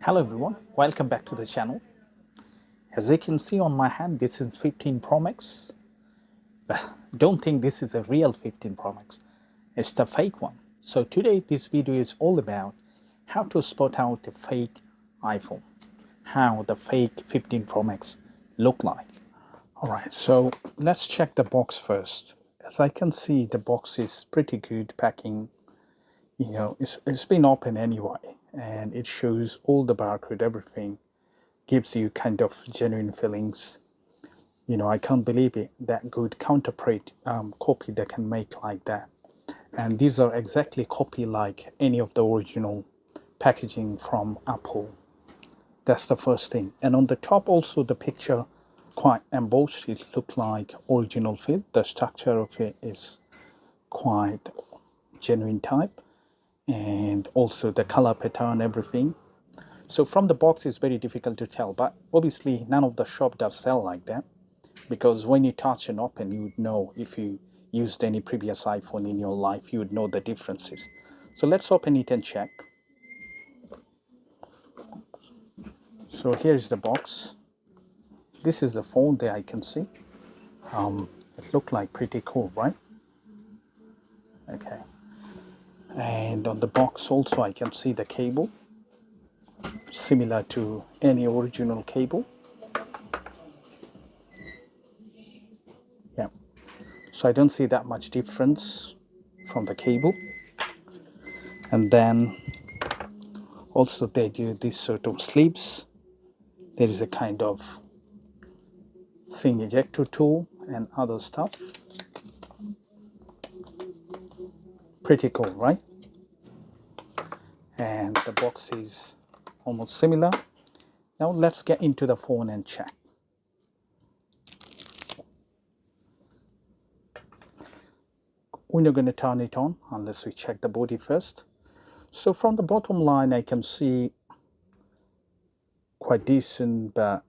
Hello everyone, welcome back to the channel. As you can see on my hand, this is 15 Pro Max. But don't think this is a real 15 Pro Max. It's the fake one. So today this video is all about how to spot out a fake iPhone. How the fake 15 Pro Max look like. Alright, so let's check the box first. As I can see, the box is pretty good packing. It's been open anyway, and it shows all the barcode, everything, gives you kind of genuine feelings. I can't believe it, that good counterfeit copy they can make like that. And these are exactly copy like any of the original packaging from Apple. That's the first thing. And on the top also the picture quite embossed. It looks like original feel. The structure of it is quite genuine type, and also the color pattern, everything. So from the box it's very difficult to tell, but obviously none of the shop does sell like that, because when you touch and open, you would know. If you used any previous iPhone in your life, you would know the differences. So let's open it and check. So here's the box. This is the phone there, I can see. It looked like pretty cool, right? Okay. And on the box also I can see the cable, similar to any original cable. Yeah. So I don't see that much difference from the cable. And then also they do this sort of sleeves. There is a kind of SIM ejector tool and other stuff. Pretty cool, right? And the box is almost similar. Now let's get into the phone and check. We're not going to turn it on unless we check the body first. So from the bottom line I can see quite decent, but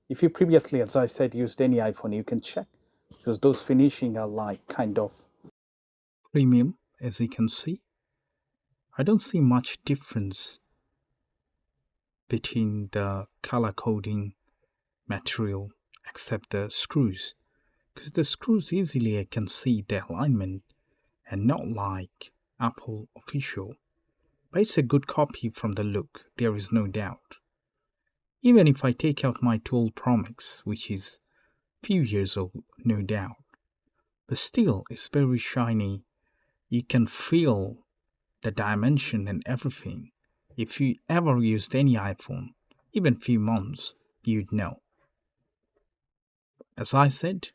if you previously, as I said, used any iPhone, you can check, because those finishing are like kind of premium, as you can see. I don't see much difference between the color coding material except the screws, because the screws easily I can see the alignment, and not like Apple official. But it's a good copy from the look, there is no doubt. Even if I take out my 12 Pro Max, which is few years old, no doubt, but still it's very shiny. You can feel the dimension and everything. If you ever used any iPhone, even few months, you'd know. As I said,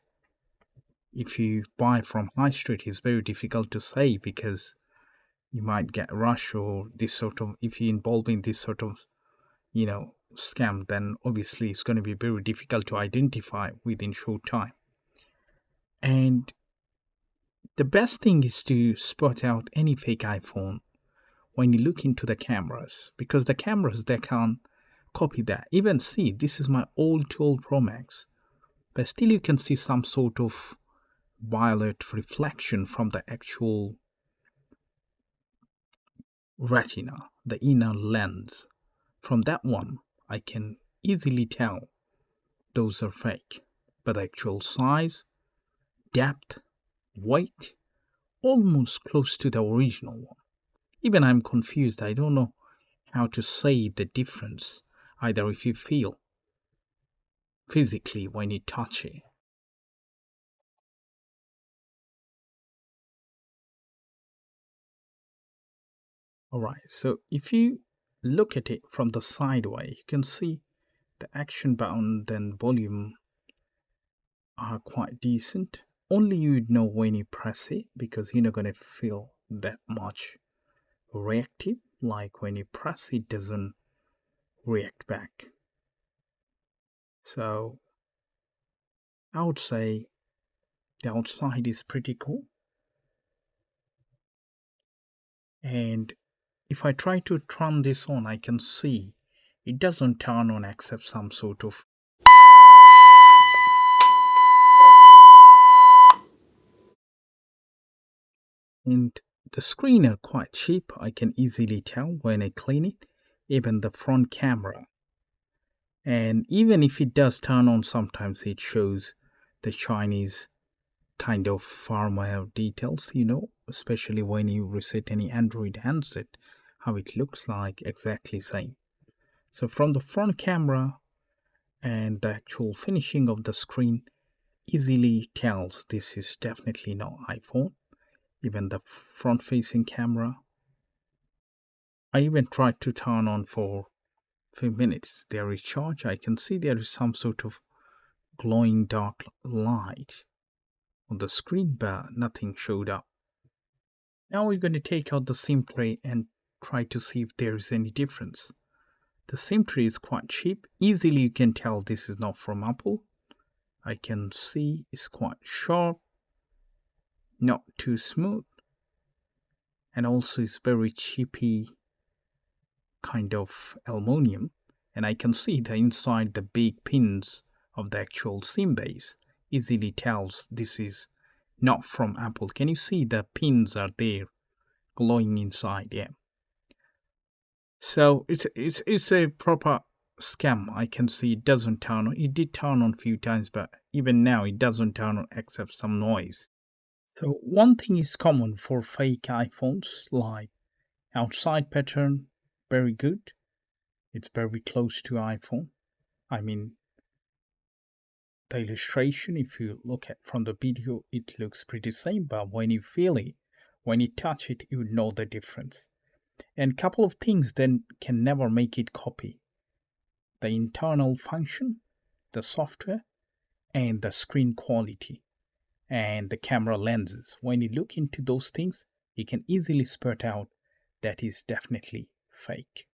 if you buy from high street, it's very difficult to say, because you might get rush or this sort of, if you're involved in this sort of scam, then obviously it's going to be very difficult to identify within short time. And the best thing is to spot out any fake iPhone when you look into the cameras, because the cameras, they can't copy that. Even see, this is my old 12 Pro Max, but still you can see some sort of violet reflection from the actual retina, the inner lens. From that one I can easily tell those are fake, but the actual size, depth, weight, almost close to the original one. Even I'm confused, I don't know how to say the difference, either if you feel physically when you touch it. Alright, so if you look at it from the sideway, you can see the action button and volume are quite decent. Only you'd know when you press it, because you're not going to feel that much reactive. Like when you press it, doesn't react back. So I would say the outside is pretty cool. And if I try to turn this on, I can see it doesn't turn on except some sort of, and the screen are quite cheap. I can easily tell when I clean it. even the front camera. And even if it does turn on, sometimes it shows the Chinese kind of firmware details, especially when you reset any Android handset, how it looks like exactly same. So from the front camera and the actual finishing of the screen easily tells this is definitely not iPhone. Even the front facing camera, I even tried to turn on for few minutes. There is charge. I can see there is some sort of glowing dark light on the screen, but nothing showed up. Now we're going to take out the SIM tray and try to see if there is any difference. The SIM tray is quite cheap. Easily you can tell this is not from Apple. I can see it's quite sharp, not too smooth, and also it's very cheapy kind of aluminum. And I can see the inside the big pins of the actual SIM base easily tells this is not from Apple. Can you see the pins are there glowing inside? Yeah. So it's a proper scam. I can see it doesn't turn on. It did turn on a few times, but even now it doesn't turn on except some noise. So one thing is common for fake iPhones, like outside pattern, very good. It's very close to iPhone. I mean, the illustration, if you look at from the video, it looks pretty same, but when you feel it, when you touch it, you know the difference. And couple of things then can never make it copy: the internal function, the software, and the screen quality, and the camera lenses. When you look into those things, you can easily spurt out that is definitely fake.